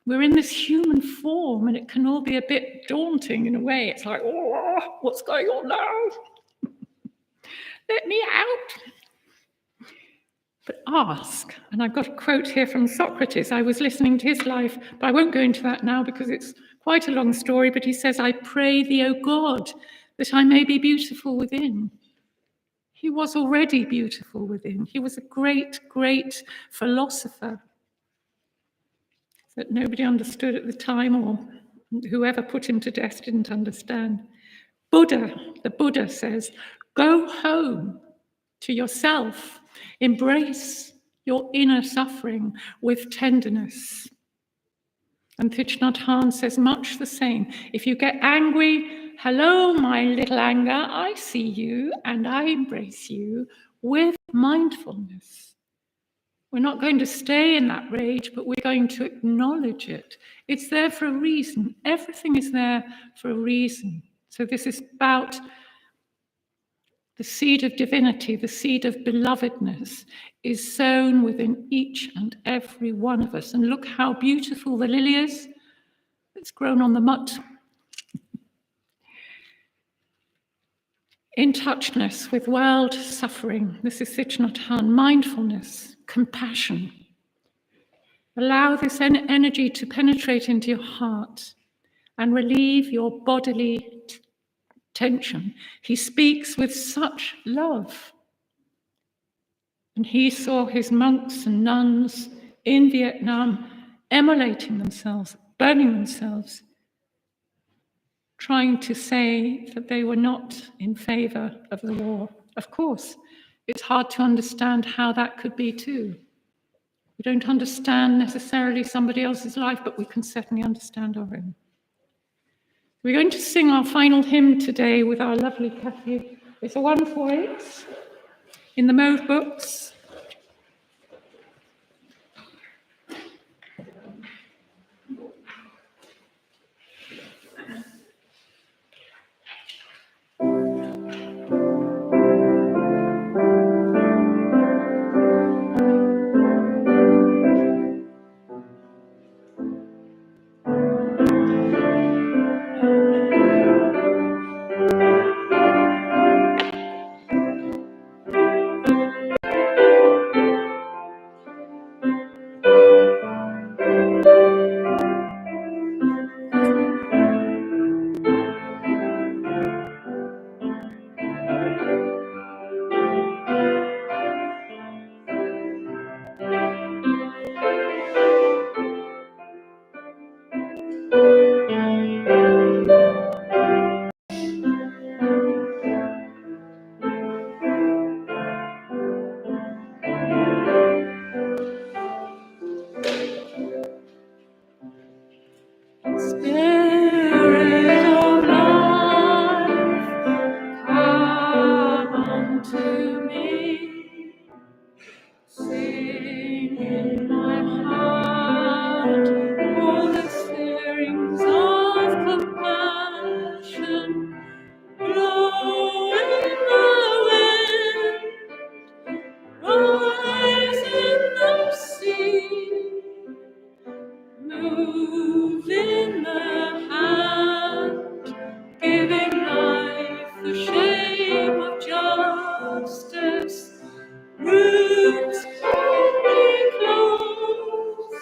We're in this human form, and it can all be a bit daunting in a way. It's like, oh, what's going on now? Let me out. But ask, and I've got a quote here from Socrates. I was listening to his life, but I won't go into that now because it's quite a long story. But he says, I pray thee, O God, that I may be beautiful within. He was already beautiful within. He was a great, great philosopher that nobody understood at the time, or whoever put him to death didn't understand. The Buddha says, go home to yourself. Embrace your inner suffering with tenderness. And Thich Nhat Hanh says much the same. If you get angry, hello, my little anger, I see you and I embrace you with mindfulness. We're not going to stay in that rage, but we're going to acknowledge it. It's there for a reason. Everything is there for a reason. So this is about the seed of divinity, the seed of belovedness is sown within each and every one of us. And look how beautiful the lily is. It's grown on the mud. In touchness with world suffering, this is Thich Nhat Hanh, mindfulness, compassion. Allow this energy to penetrate into your heart and relieve your bodily tension. He speaks with such love. And he saw his monks and nuns in Vietnam immolating themselves, burning themselves, trying to say that they were not in favor of the war. Of course, it's hard to understand how that could be too. We don't understand necessarily somebody else's life, but we can certainly understand our own. We're going to sing our final hymn today with our lovely Kathy. It's a 148 in the Mode books. come to me. Sing in my heart all the stirrings of compassion. Blow in the wind, rise in the sea, move in the hand, giving life the shape of justice. Roots me close,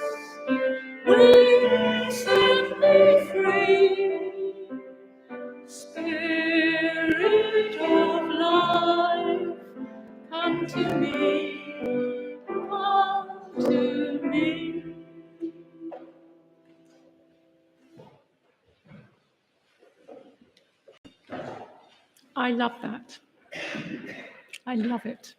wings set me free. Spirit of life, come to me, come to me. I love that. I love it.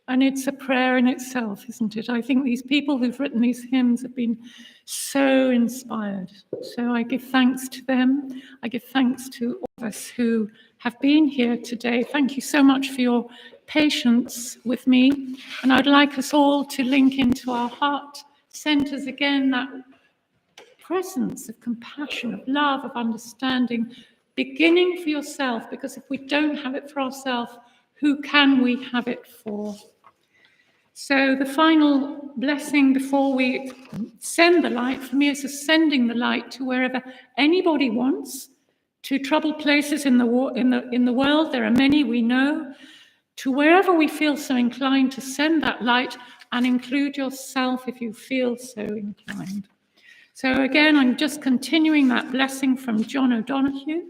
And it's a prayer in itself, isn't it? I think these people who've written these hymns have been so inspired. So I give thanks to them. I give thanks to all of us who have been here today. Thank you so much for your patience with me. And I'd like us all to link into our heart centers again, that presence of compassion, of love, of understanding, beginning for yourself, because if we don't have it for ourselves, who can we have it for? So the final blessing before we send the light, for me, is sending the light to wherever anybody wants, to troubled places in the world. There are many we know. To wherever we feel so inclined to send that light, and include yourself if you feel so inclined. So again, I'm just continuing that blessing from John O'Donoghue.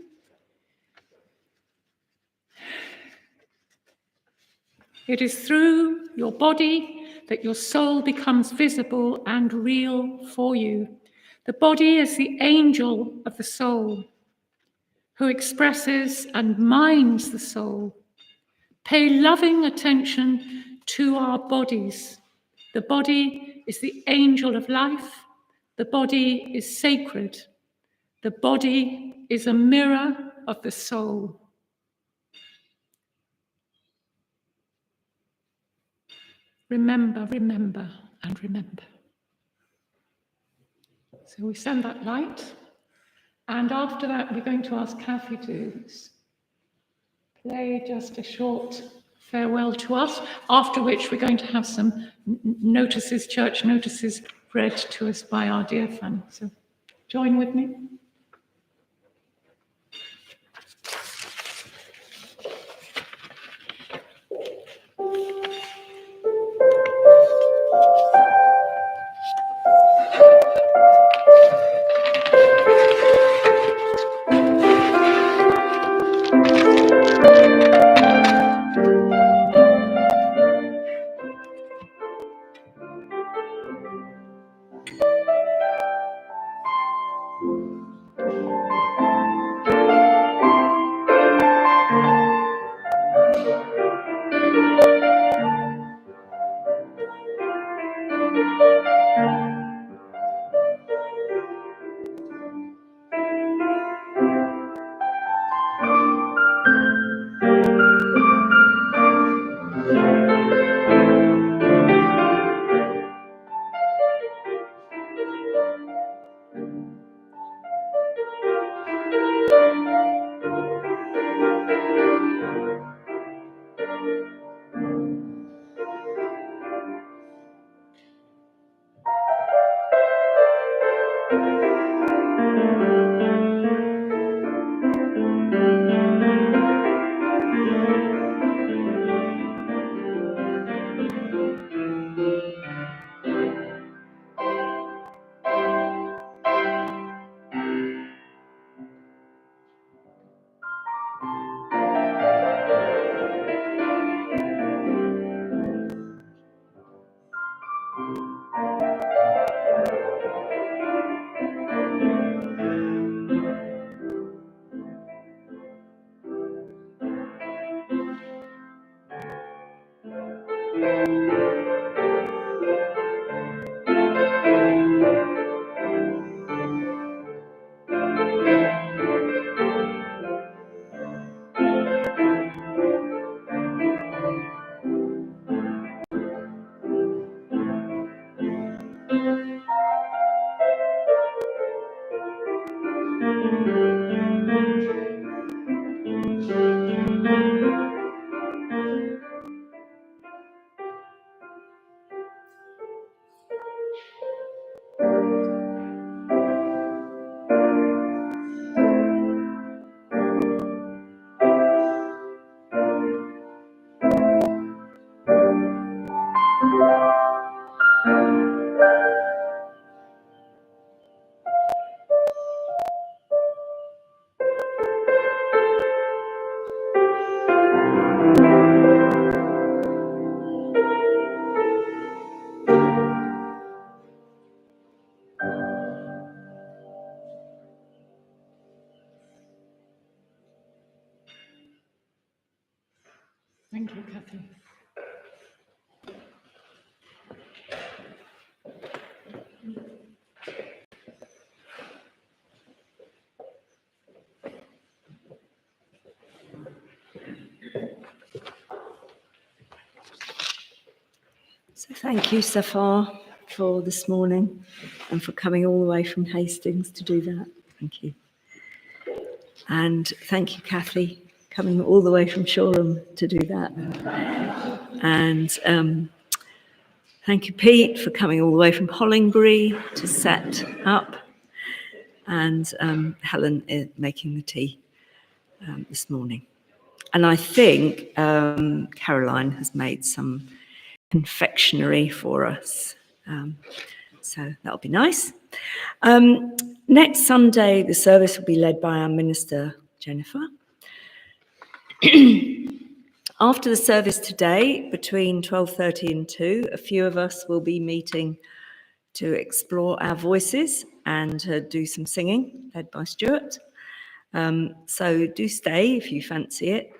It is through your body that your soul becomes visible and real for you. The body is the angel of the soul, who expresses and minds the soul. Pay loving attention to our bodies. The body is the angel of life. The body is sacred. The body is a mirror of the soul. Remember, remember, and remember. So we send that light, and after that we're going to ask Kathy to play just a short farewell to us, after which we're going to have some notices, church notices, read to us by our dear Fanny. So join with me. Thank you, Kathy. So thank you, Safar, for this morning and for coming all the way from Hastings to do that. Thank you. And thank you, Kathy, coming all the way from Shoreham to do that. And thank you, Pete, for coming all the way from Hollingbury to set up. And Helen is making the tea this morning. And I think Caroline has made some confectionery for us. So that'll be nice. Next Sunday, the service will be led by our minister, Jennifer. After the service today, between 12:30 and 2, a few of us will be meeting to explore our voices and do some singing, led by Stuart. So do stay if you fancy it.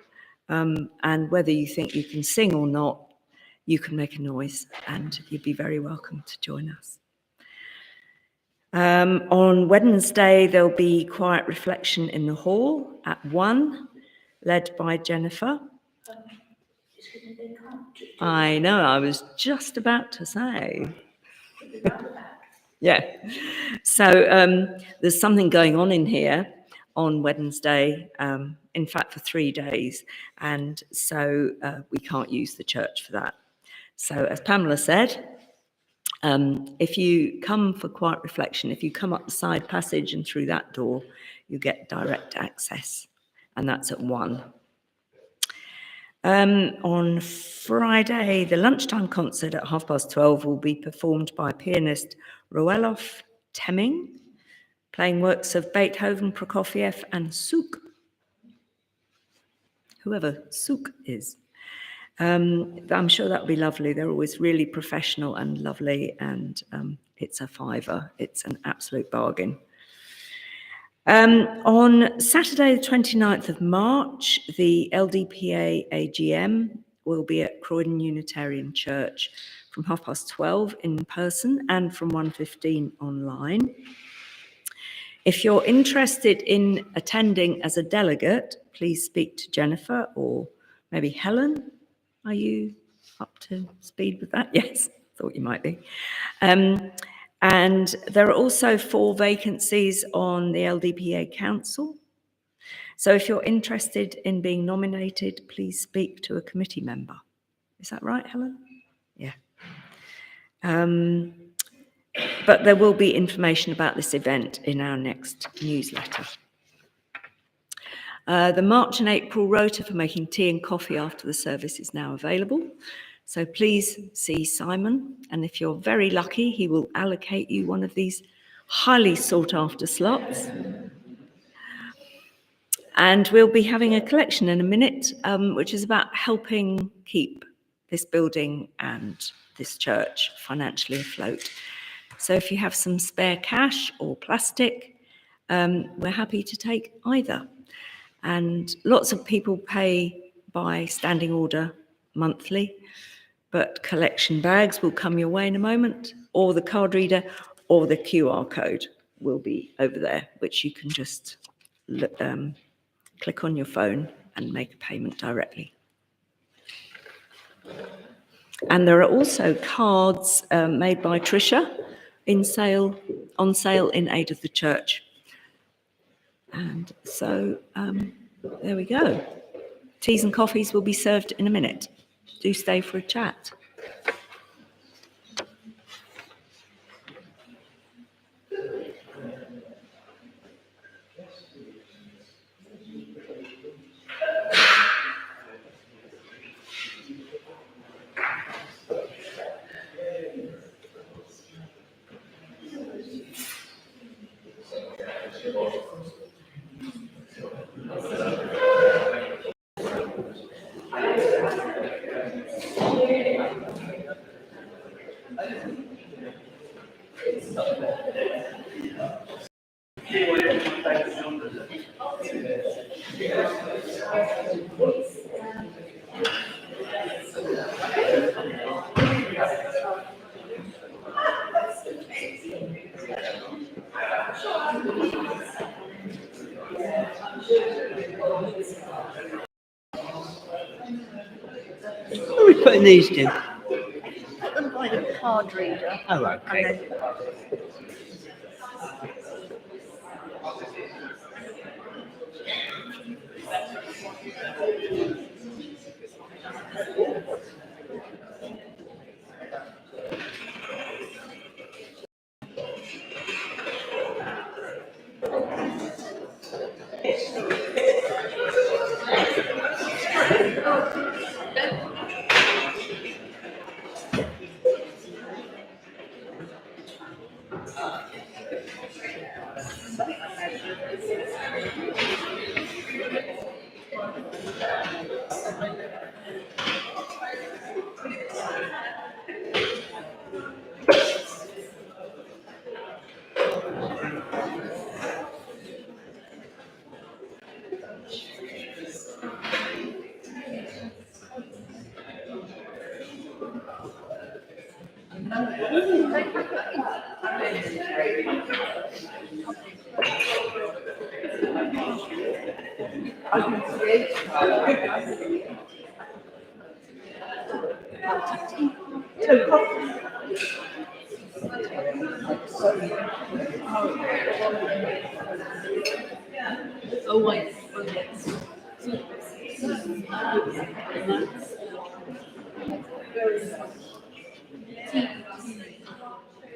And whether you think you can sing or not, you can make a noise and you'd be very welcome to join us. On Wednesday, there'll be quiet reflection in the hall at 1, led by Jennifer. I know, I was just about to say. Yeah. So there's something going on in here on Wednesday, in fact, for 3 days. And so we can't use the church for that. So as Pamela said, if you come for quiet reflection, if you come up the side passage and through that door, you get direct access. And that's at 1. On Friday, the lunchtime concert at 12:30 will be performed by pianist Roelof Temming, playing works of Beethoven, Prokofiev, and Suk. Whoever Suk is. I'm sure that'll be lovely. They're always really professional and lovely, and it's a £5. It's an absolute bargain. On Saturday, the 29th of March, the LDPA AGM will be at Croydon Unitarian Church from 12:30 in person and from 1:15 online. If you're interested in attending as a delegate, please speak to Jennifer or maybe Helen. Are you up to speed with that? Yes, thought you might be. And there are also 4 vacancies on the LDPA Council. So if you're interested in being nominated, please speak to a committee member. Is that right, Helen? Yeah. But there will be information about this event in our next newsletter. The March and April rota for making tea and coffee after the service is now available. So please see Simon, and if you're very lucky, he will allocate you one of these highly sought after slots. And we'll be having a collection in a minute, which is about helping keep this building and this church financially afloat. So if you have some spare cash or plastic, we're happy to take either. And lots of people pay by standing order monthly, but collection bags will come your way in a moment, or the card reader or the QR code will be over there, which you can just click on your phone and make a payment directly. And there are also cards made by Tricia on sale in aid of the church. And so there we go. Teas and coffees will be served in a minute. Do stay for a chat. What are we putting these to? Put them by the card reader. Oh, And okay. then